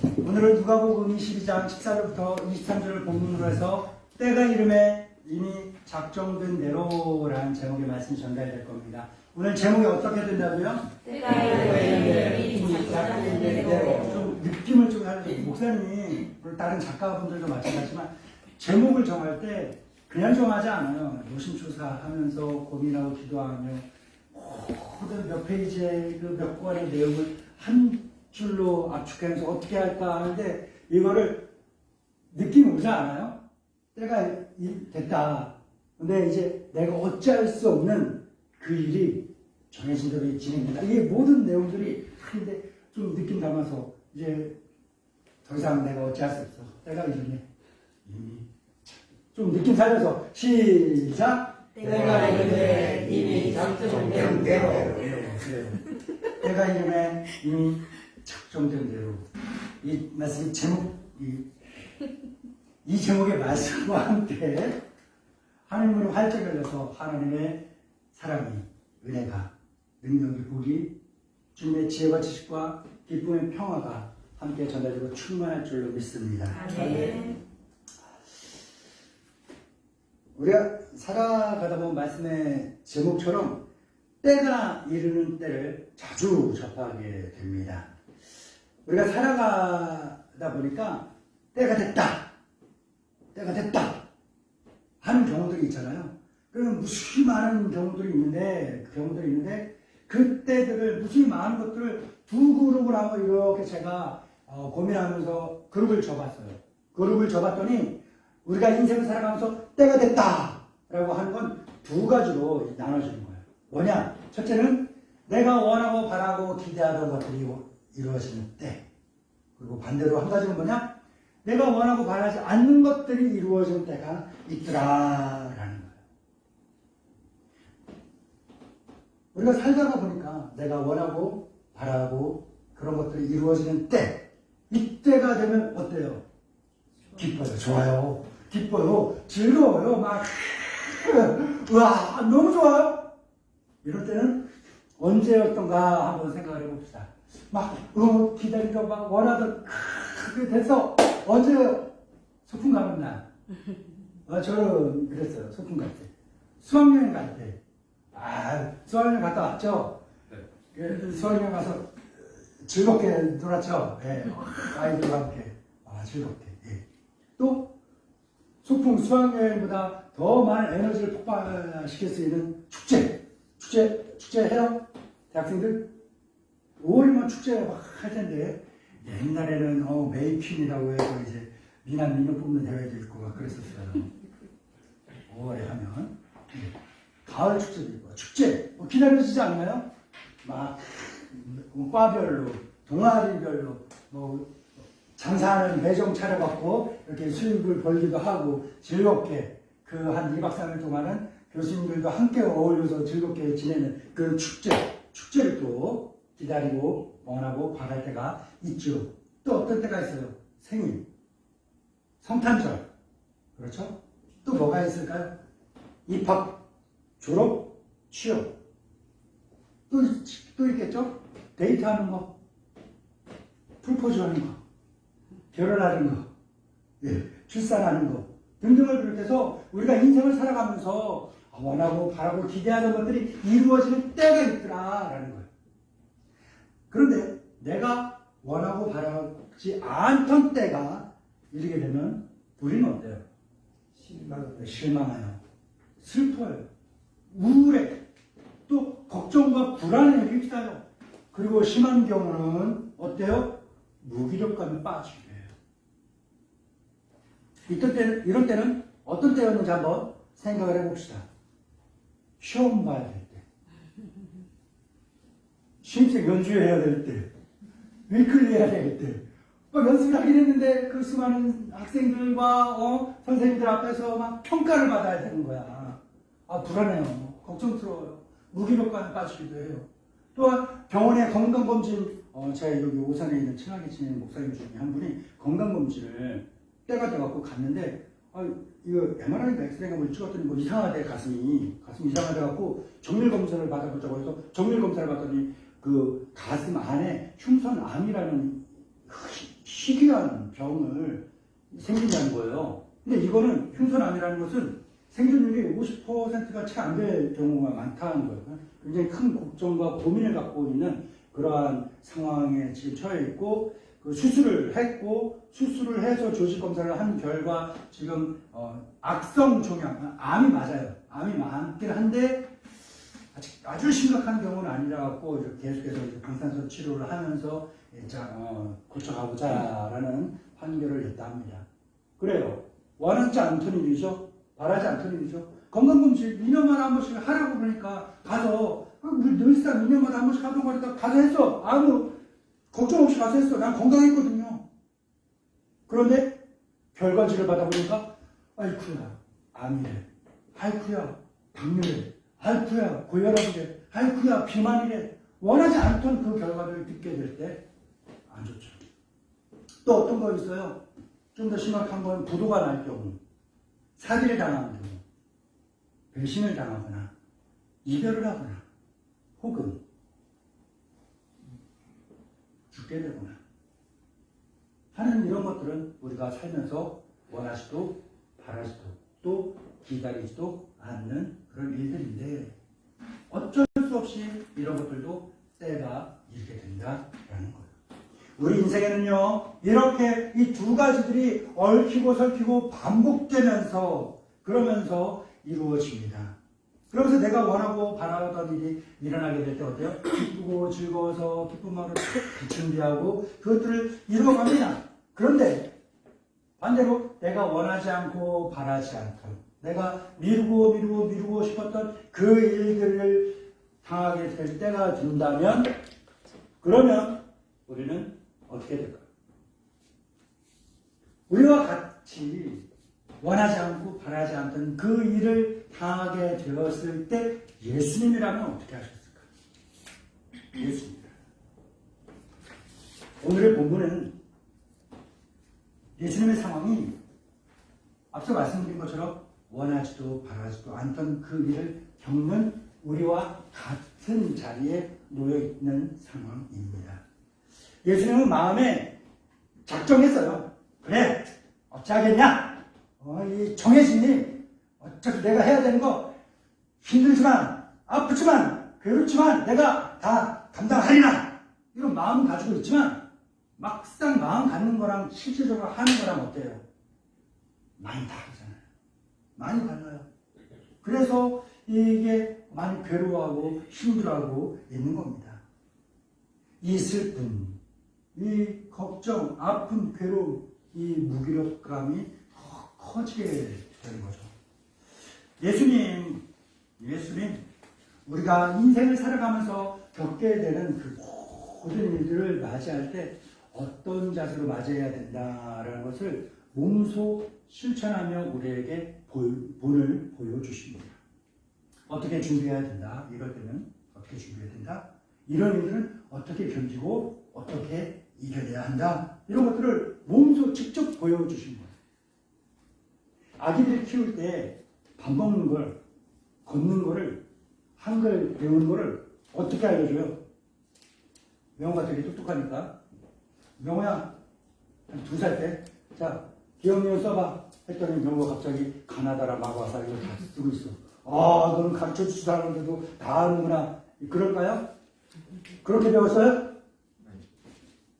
오늘은 누가복음 22장 14절부터 23절을 본문으로 해서 때가 이름에 이미 작정된 대로라는 제목의 말씀이 전달될 겁니다. 오늘 제목이 어떻게 된다고요? 때가 이름에 이미 작정된 대로. 좀 느낌을 좀 하려고 목사님이 물론 다른 작가분들도 마찬가지지만 제목을 정할 때 그냥 정하지 않아요. 노심초사하면서 고민하고 기도하며 모든 몇 페이지의 그 몇 권의 내용을 한 줄로 압축해서 어떻게 할까 하는데 이거를 느낌 오지 않아요? 때가 됐다. 근데 이제 내가 어찌할 수 없는 그 일이 정해진 대로 진행된다. 이게 모든 내용들이 근데 좀 느낌 담아서 이제 더 이상 내가 어찌할 수 없어. 때가 이르네. 이미 좀 느낌 살려서 시작. 때가 이름에 이미 작정된 대로. 때가 이름에 이미 작정된 대로. 이 말씀 제목 이 제목의 말씀과 함께 하나님으로 활짝 열려서 하나님의 사랑이, 은혜가, 능력이, 복이, 주님의 지혜와 지식과 기쁨의 평화가 함께 전달되고 충만할 줄로 믿습니다. 아멘. 우리가 살아가다 보면 말씀의 제목처럼 때가 이르는 때를 자주 접하게 됩니다. 우리가 살아가다 보니까 때가 됐다 하는 경우들이 있잖아요. 그럼 무수히 많은 경우들이 있는데 그 때들을 무수히 많은 것들을 두 그룹을 한번 이렇게 제가 고민하면서 그룹을 접었어요. 그룹을 접었더니 우리가 인생을 살아가면서 때가 됐다라고 하는 건 두 가지로 나눠지는 거예요. 뭐냐? 첫째는 내가 원하고 바라고 기대하던 것들이 이루어지는 때. 그리고 반대로 한 가지는 뭐냐? 내가 원하고 바라지 않는 것들이 이루어지는 때가 있더라라는 거예요. 우리가 살다가 보니까 내가 원하고 바라고 그런 것들이 이루어지는 때, 이때가 되면 어때요? 기뻐요. 좋아요. 기뻐요. 즐거워요. 막 와 너무 좋아요. 이럴 때는 언제였던가 한번 생각을 해봅시다. 막 기다리고 막 원하던 그게 됐어. 언제요? 소풍 가는 날. 저는 그랬어요. 소풍 갈 때. 수학여행 갈 때. 수학여행 갔다 왔죠? 네. 수학여행 가서 즐겁게 놀았죠? 네. 아이들과 함께. 즐겁게. 네. 또 소풍 수학여행보다 더 많은 에너지를 폭발시킬 수 있는 축제 해요? 대학생들? 5월이면 축제 막 할 텐데 옛날에는 메이퀸이라고 해서 이제 미남 미녀 뽑는 대회도 있고 막 그랬었어요. 5월에 하면 가을 축제도 있고 축제 기다려지지 않나요? 막 과별로 동아리별로 장사하는 매점 차려갖고 이렇게 수익을 벌기도 하고 즐겁게 그 한 2박 3일 동안은 교수님들도 함께 어울려서 즐겁게 지내는 그런 축제를 또 기다리고 원하고 바랄 때가 있죠. 또 어떤 때가 있어요? 생일, 성탄절, 그렇죠? 또 뭐가 있을까요? 입학, 졸업, 취업, 또 있겠죠? 데이트하는 거, 프로포즈하는 거, 결혼하는 거, 출산하는 거 등등을 비롯해서 우리가 인생을 살아가면서 원하고 바라고 기대하는 것들이 이루어지는 때가 있더라라는 거예요. 그런데 내가 원하고 바라지 않던 때가 이르게 되면 우리는 어때요? 실망해요. 슬퍼요. 우울해. 또 걱정과 불안에 휩싸요. 그리고 심한 경우는 어때요? 무기력감에 빠지게 돼요. 이럴 때는 어떤 때였는지 한번 생각을 해봅시다. 시험 봐야 될 때, 신입생 연주해야 될 때, 위클리 해야 될 때, 연습을 하긴 했는데 그 수많은 학생들과 선생님들 앞에서 막 평가를 받아야 되는 거야. 불안해요. 걱정스러워요. 무기력감에 빠지기도 해요. 또한 병원의 건강검진, 제가 여기 오산에 있는 친하게 지내는 목사님 중에 한 분이 건강검진을 때가 돼갖고 갔는데 이거 MRI가 엑스레이가 뭘 찍었더니 이상하대 가슴이 이상하대 갖고 정밀 검사를 받아보자고 해서 정밀 검사를 받더니 그 가슴 안에 흉선암이라는 희귀한 병을 생긴다는 거예요. 근데 이거는 흉터남이라는 것은 생존율이 50%가 채 안 될 경우가 많다는 거예요. 굉장히 큰 걱정과 고민을 갖고 있는 그러한 상황에 지금 처해 있고, 그 수술을 했고, 수술을 해서 조직 검사를 한 결과 지금 악성 종양, 암이 맞아요. 암이 많긴 한데 아직 아주 심각한 경우는 아니라 갖고 계속해서 방사선 치료를 하면서 고쳐가보자라는 판결을 냈다 합니다. 그래요. 원하지 않던 일이죠. 바라지 않던 일이죠. 건강검진 2년마다 한 번씩 하라고 그러니까 가서, 우리 늘상 2년마다 한 번씩 하던 거니까 가서 했어. 아무 걱정 없이 가서 했어. 난 건강했거든요. 그런데 결과지를 받아보니까 아이쿠야 암이래, 아이쿠야 당뇨래, 아이쿠야 고혈압이래, 아이쿠야 비만이래. 원하지 않던 그 결과를 듣게 될 때 안 좋죠. 또 어떤 거 있어요? 좀 더 심각한 건 부도가 날 경우, 사기를 당하는 경우, 배신을 당하거나 이별을 하거나 혹은 죽게 되거나 하는 이런 것들은 우리가 살면서 원하지도 바라지도 또 기다리지도 않는 그런 일들인데, 어쩔 수 없이 이런 것들도 때가 이르게 된다라는 거예요. 우리 인생에는요, 이렇게 이 두 가지들이 얽히고 설키고 반복되면서 그러면서 이루어집니다. 그러면서 내가 원하고 바라던 일이 일어나게 될 때 어때요? 기쁘고 즐거워서 기쁜 마음으로 준비하고 그것들을 이루어갑니다. 그런데 반대로 내가 원하지 않고 바라지 않던, 내가 미루고 싶었던 그 일들을 당하게 될 때가 된다면, 그러면 우리는 어떻게 될까요? 우리와 같이 원하지 않고 바라지 않던 그 일을 당하게 되었을 때 예수님이라면 어떻게 하셨을까? 예수님이라. 오늘의 본문은 예수님의 상황이 앞서 말씀드린 것처럼 원하지도 바라지도 않던 그 일을 겪는 우리와 같은 자리에 놓여 있는 상황입니다. 예수님은 마음에 작정했어요. 그래, 어찌하겠냐? 이 정해진 일, 어차피 내가 해야 되는 거 힘들지만, 아프지만, 괴롭지만 내가 다 감당하리라. 이런 마음 가지고 있지만 막상 마음 갖는 거랑 실질적으로 하는 거랑 어때요? 많이 다르잖아요. 많이 달라요. 그래서 이게 많이 괴로워하고 힘들어하고 있는 겁니다. 이 슬픔, 이 걱정, 아픔, 괴로움, 이 무기력감이 커지게 되는 거죠. 예수님, 우리가 인생을 살아가면서 겪게 되는 그 모든 일들을 맞이할 때 어떤 자세로 맞이해야 된다라는 것을 몸소 실천하며 우리에게 본을 보여주십니다. 어떻게 준비해야 된다? 이럴 때는 어떻게 준비해야 된다? 이런 일들은 어떻게 견디고 어떻게 이겨내야 한다? 이런 것들을 몸소 직접 보여주신 거예요. 아기들 키울 때 밥 먹는 걸, 걷는 거를, 한글 배우는 거를 어떻게 알려줘요? 명호가 되게 똑똑하니까. 명호야, 한 2살 때, 자, 기억력 써봐. 했더니 명호가 갑자기 가나다라 마과사 이걸 다 쓰고 있어. 아, 너는 가르쳐 주지도 않았는데도 다 아는구나. 그럴까요? 그렇게 배웠어요?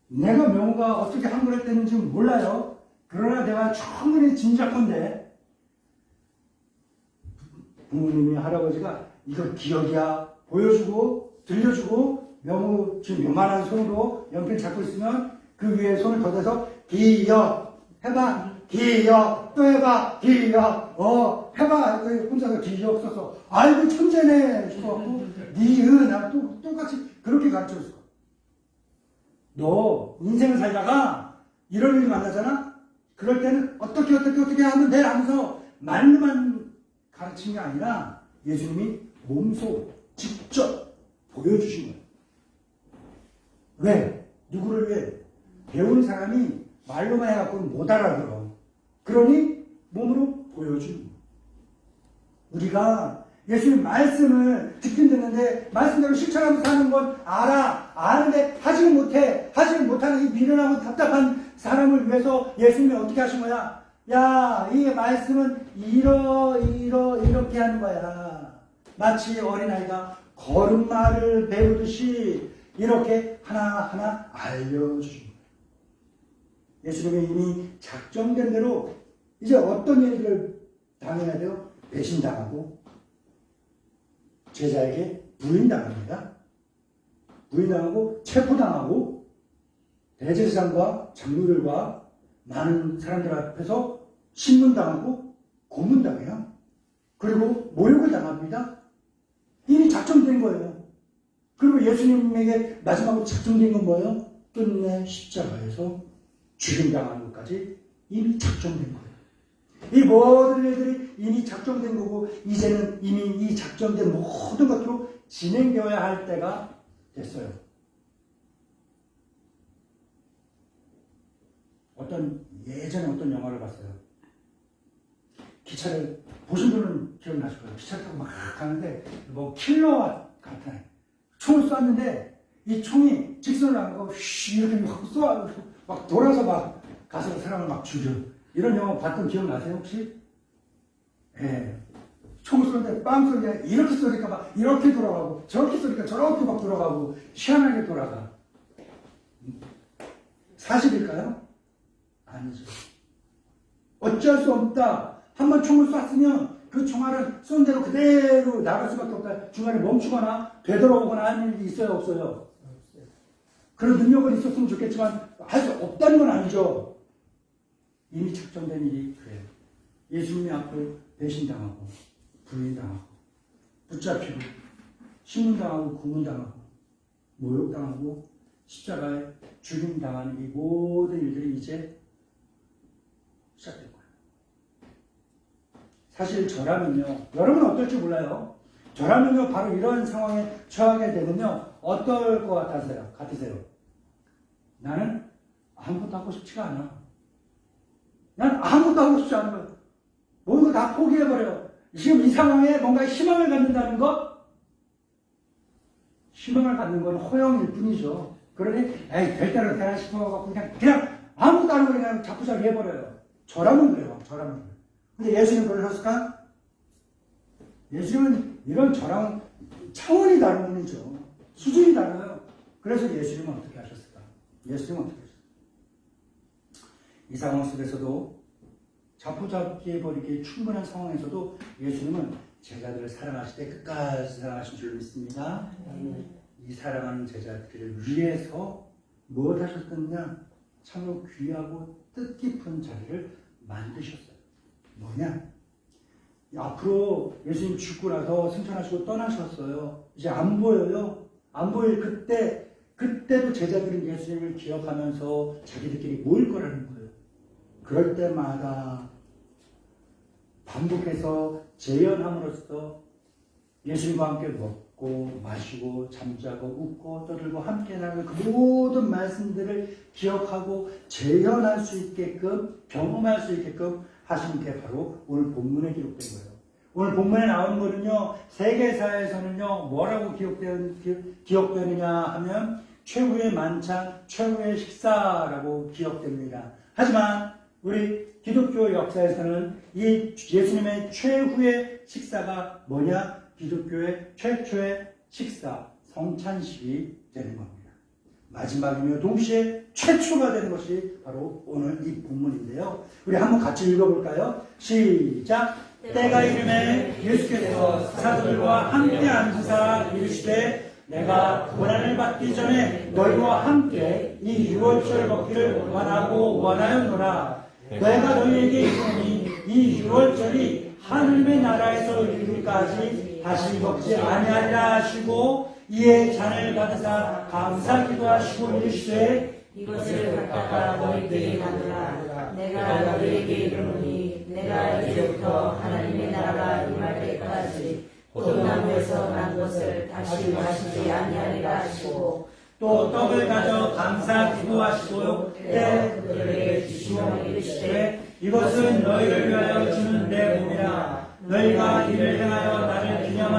내가 명호가 어떻게 한글을 떼는지 몰라요. 그러나 내가 충분히 짐작한데, 부모님이, 할아버지가 이거 기억이야 보여주고 들려주고, 명호 지금 요만한 손으로 연필 잡고 있으면 그 위에 손을 더 대서 기억 해봐, 기억 또 해봐, 기억 해봐. 혼자서 기억 써서 아이고 천재네 싶어갖고 니은 똑같이 그렇게 가르쳐줬어. 너 인생을 살다가 이런 일이 만나잖아. 그럴 때는 어떻게 하면 돼 하면서 말로만 가르친 게 아니라 예수님이 몸소 직접 보여주신 거예요. 왜? 누구를 위해? 배우는 사람이 말로만 해갖고는 못 알아들어. 그러니 몸으로 보여주는 거예요. 우리가 예수님 말씀을 듣긴 듣는데 말씀대로 실천하면서 사는 건 알아. 아는데 하지는 못해. 하지는 못하는 이 미련하고 답답한 사람을 위해서 예수님이 어떻게 하신 거야? 야, 이 말씀은 이렇게 하는 거야. 마치 어린아이가 걸음마를 배우듯이 이렇게 하나하나 알려주신 거예요. 예수님이 이미 작정된 대로 이제 어떤 일들을 당해야 돼요? 배신당하고 제자에게 부인당합니다. 부인당하고 체포당하고 대제사장과 장로들과 많은 사람들 앞에서 신문당하고 고문당해요. 그리고 모욕을 당합니다. 이미 작정된 거예요. 그리고 예수님에게 마지막으로 작정된 건 뭐예요? 끝내 십자가에서 죽임당하는 것까지 이미 작정된 거예요. 이 모든 일들이 이미 작정된 거고 이제는 이미 이 작정된 모든 것으로 진행되어야 할 때가 됐어요. 예전에 어떤 영화를 봤어요. 기차를 보신 분은 기억나실 거예요. 기차를 타고 막 가는데 뭐 킬러 같아. 총을 쐈는데 이 총이 직선으로 안 가고 이렇게 막 쏘아 막 돌아서 막 가서 사람을 막 죽여. 이런 영화 봤던 기억 나세요 혹시? 예. 총을 쏘는데 빵 쏘니까 이렇게 쏘니까 막 이렇게 돌아가고 저렇게 쏘니까 저렇게 막 돌아가고 희한하게 돌아가. 사실일까요? 아니죠. 어쩔 수 없다. 한번 총을 쐈으면 그 총알은 쏜 대로 그대로 나갈 수밖에 없다. 중간에 멈추거나 되돌아오거나 하는 일이 있어요 없어요? 그런 능력은 있었으면 좋겠지만 할 수 없다는 건 아니죠. 이미 작정된 일이 그래요. 예수님이 앞으로 배신당하고 부인당하고 붙잡히고 신문당하고 고문당하고 모욕당하고 십자가에 죽임당하는 이 모든 일들이 이제 시작될 거예요. 사실 저라면요, 여러분은 어떨지 몰라요. 저라면요 바로 이런 상황에 처하게 되면요 어떨 것 같으세요? 나는 아무것도 하고 싶지가 않아. 난 아무것도 하고 싶지 않은 거예요. 모든 거 다 포기해버려요. 지금 이 상황에 뭔가 희망을 갖는다는 것? 희망을 갖는 건 허영일 뿐이죠. 그러니 에이 될 대로 되나 싶어갖고 그냥 아무것도 안 하고 그냥 자꾸자꾸 해버려요. 저라면 그래요. 근데 예수님 그러셨을까? 예수님은 이런 저랑 차원이 다른 분이죠. 수준이 달라요. 그래서 예수님은 어떻게 하셨을까? 이 상황 속에서도 자포자기 해버리기 충분한 상황에서도 예수님은 제자들을 사랑하실 때 끝까지 사랑하신 줄 믿습니다. 이 사랑하는 제자들을 위해서 무엇 하셨느냐? 참으로 귀하고 뜻깊은 자리를 만드셨어요. 뭐냐? 앞으로 예수님 죽고 나서 승천하시고 떠나셨어요. 이제 안 보여요. 안 보일 그때도 제자들은 예수님을 기억하면서 자기들끼리 모일 거라는 거예요. 그럴 때마다 반복해서 재현함으로써 예수님과 함께 먹고 마시고 잠자고 웃고 떠들고 함께 나누는 그 모든 말씀들을 기억하고 재현할 수 있게끔 경험할 수 있게끔 하신 게 바로 오늘 본문에 기록된 거예요. 오늘 본문에 나오는 거는요, 세계사에서는요 뭐라고 기억되느냐 하면 최후의 만찬, 최후의 식사라고 기억됩니다. 하지만 우리 기독교 역사에서는 이 예수님의 최후의 식사가 뭐냐? 기독교의 최초의 식사, 성찬식이 되는 겁니다. 마지막이며 동시에 최초가 되는 것이 바로 오늘 이 본문인데요. 우리 한번 같이 읽어볼까요? 시작! 때가 이르매 예수께서 사도들과 함께 앉으사 이르시되 내가 고난을 받기 전에 너희와 함께 이 유월절 먹기를 원하였노라. 내가 너희에게 이르노니 이 유월절이 하늘의 나라에서 이르기까지 다시 먹지 아니하리라 하시고 이에 잔을 받으사 감사 기도하시고 이르시되 이것을 갖다가 너희에게 가노라. 내가 너희에게 이르노니 내가 이제부터 하나님의 나라가 임할 때까지 포도나무에서 난 것을 다시 마시지 아니하리라 하시고 또 떡을 가져 감사 기도하시고 때 그들에게 주시며 이르시되 이것은 너희를 위하여 주는 내 몸이라. 너희가 이를 행하여 나를 기념하라.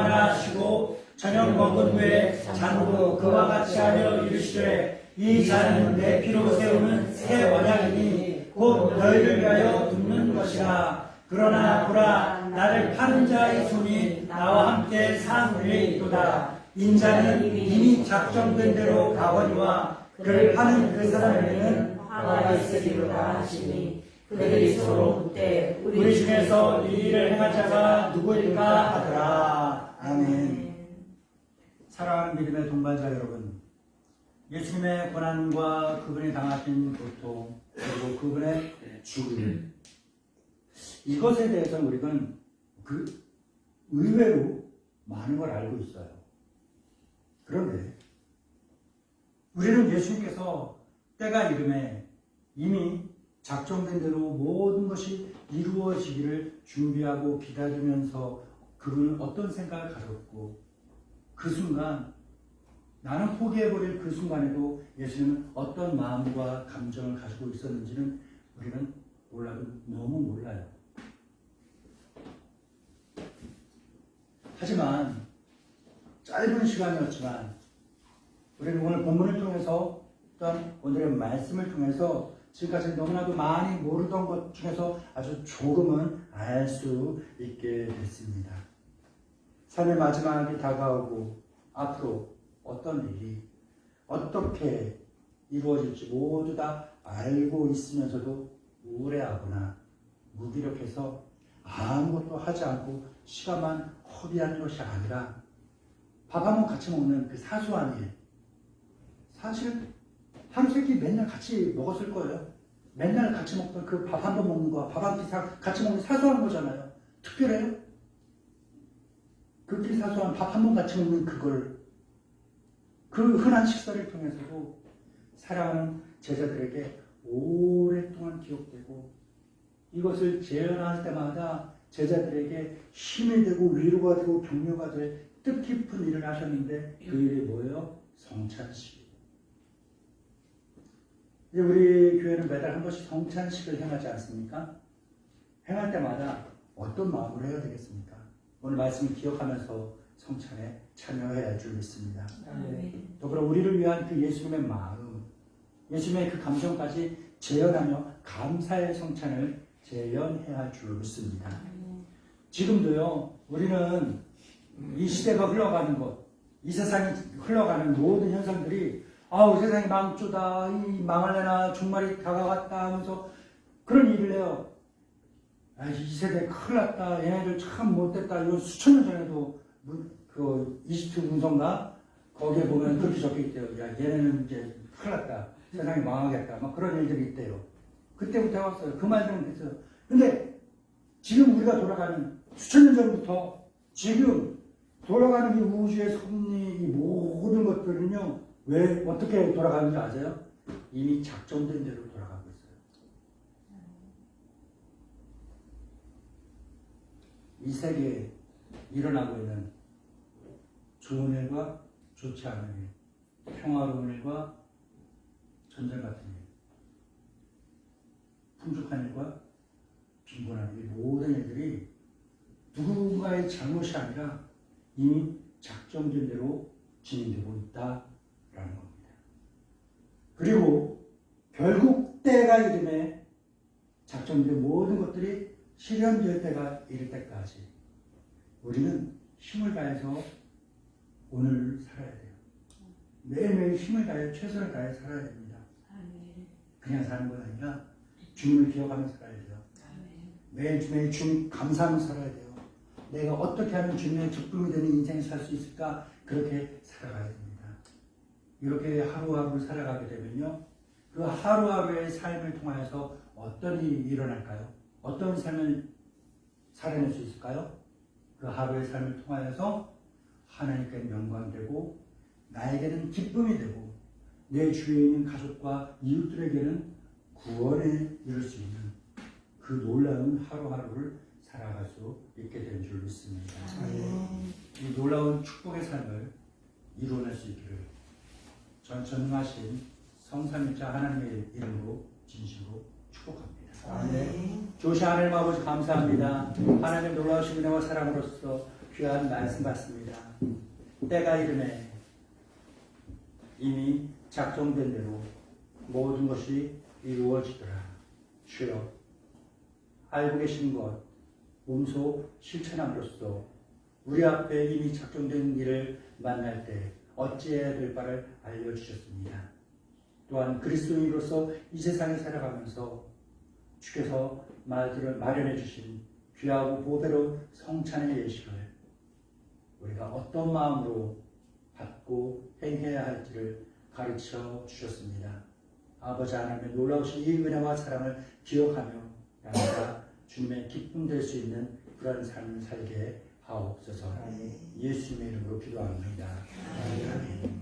먹은 후에 잔도 그와 같이 하여 이르시되 이 잔은 내 피로 세우는 새 언약이니 곧 너희를 위하여 붓는 것이라. 그러나 보라, 나를 파는 자의 손이 나와 함께 산 위에 있도다. 인자는 이미 작정된 대로 가거니와 그를 파는 그 사람에게는 화가 있으리로다 하시니 그들이 서로 묻되 우리 중에서 이 일을 행할 자가 누구일까 하더라. 아멘. 사랑하는 믿음의 동반자 여러분, 예수님의 고난과 그분이 당하신 고통, 그리고 그분의 죽음, 이것에 대해서 우리는 의외로 많은 걸 알고 있어요. 그런데 우리는 예수님께서 때가 이름에 이미 작정된 대로 모든 것이 이루어지기를 준비하고 기다리면서 그분은 어떤 생각을 가졌고, 그 순간 나는 포기해버릴 그 순간에도 예수님은 어떤 마음과 감정을 가지고 있었는지는 우리는 몰라도 너무 몰라요. 하지만 짧은 시간이었지만 우리는 오늘 본문을 통해서 또한 오늘의 말씀을 통해서 지금까지 너무나도 많이 모르던 것 중에서 아주 조금은 알 수 있게 됐습니다. 삶의 마지막이 다가오고 앞으로 어떤 일이 어떻게 이루어질지 모두 다 알고 있으면서도 우울해하거나 무기력해서 아무것도 하지 않고 시간만 허비한 것이 아니라 밥 한 번 같이 먹는 그 사소한 일, 사실 하루 세끼 맨날 같이 먹었을 거예요. 맨날 같이 먹던 그 밥 한 번 먹는 거, 밥 한 끼 같이 먹는 사소한 거잖아요. 특별해요? 그렇게 사소한 밥 한 번 같이 먹는 그걸, 그 흔한 식사를 통해서도 사랑하는 제자들에게 오랫동안 기억되고, 이것을 재현할 때마다 제자들에게 힘이 되고 위로가 되고 격려가 될 뜻깊은 일을 하셨는데, 그 일이 뭐예요? 성찬식. 이제 우리 교회는 매달 한 번씩 성찬식을 행하지 않습니까? 행할 때마다 어떤 마음으로 해야 되겠습니까? 오늘 말씀을 기억하면서 성찬에 참여해야 줄 믿습니다. 더불어 우리를 위한 그 예수님의 마음, 예수님의 그 감정까지 재현하며 감사의 성찬을 재현해야 줄 믿습니다. 지금도요, 우리는 이 시대가 흘러가는 것, 이 세상이 흘러가는 모든 현상들이 세상이 망조다, 이 망할래나 종말이 다가갔다 하면서 그런 일을 해요. 이 세대 큰일 났다, 얘네들 참 못됐다. 이거 수천 년 전에도 그 이집트 문서인가 거기에 보면 그렇게 적혀있대요. 야, 얘네는 이제 큰일 났다, 세상이 망하겠다, 막 그런 일들이 있대요. 그때부터 해왔어요. 그 말들은 됐어요. 근데 지금 우리가 돌아가는 수천 년 전부터 지금 돌아가는 이 우주의 섭리, 이 모든 것들은요, 왜 어떻게 돌아가는지 아세요? 이미 작정된 대로 돌아가고 있어요. 이 세계에 일어나고 있는 좋은 일과 좋지 않은 일, 평화로운 일과 전쟁 같은 일, 풍족한 일과 빈곤한 일, 모든 일들이 누군가의 잘못이 아니라 이미 작정된 대로 진행되고 있다라는 겁니다. 그리고 결국 때가 이름에 작정된 모든 것들이 실현될 때가 이를 때까지 우리는 힘을 다해서 오늘 살아야 돼요. 매일매일 힘을 다해 최선을 다해 살아야 됩니다. 그냥 사는 건 아니라 주님을 기억하면서 살아야 돼요. 매일매일 주님 감사하면서 살아야 돼요. 내가 어떻게 하면 주님의 기쁨이 되는 인생을 살 수 있을까? 그렇게 살아가야 됩니다. 이렇게 하루하루 살아가게 되면요, 그 하루하루의 삶을 통하여서 어떤 일이 일어날까요? 어떤 삶을 살아낼 수 있을까요? 그 하루의 삶을 통하여서 하나님께 영광되고 나에게는 기쁨이 되고 내 주위에 있는 가족과 이웃들에게는 구원에 이룰 수 있는 그 놀라운 하루하루를 살아갈 수 있게 된 줄 믿습니다. 이 놀라운 축복의 삶을 이루어낼 수 있기를 전 전능하신 성삼위일체 하나님의 이름으로 진심으로 축복합니다. 조시 하나님 아버지 감사합니다. 하나님 놀라우신 은혜와 사랑으로서 귀한 말씀 같습니다. 때가 이르매 이미 작정된 대로 모든 것이 이루어지더라. 주여, 알고 계신 것 몸소 실천함으로써 우리 앞에 이미 작정된 일을 만날 때 어찌해야 될 바를 알려주셨습니다. 또한 그리스도인으로서 이 세상에 살아가면서 주께서 마련해 주신 귀하고 보배로운 성찬의 예식을 우리가 어떤 마음으로 받고 행해야 할지를 가르쳐 주셨습니다. 아버지 하나님의 놀라우신 이 은혜와 사랑을 기억하며 날마다 주님의 기쁨 될 수 있는 그런 삶을 살게 하옵소서. 예수님의 이름으로 기도합니다. 아멘.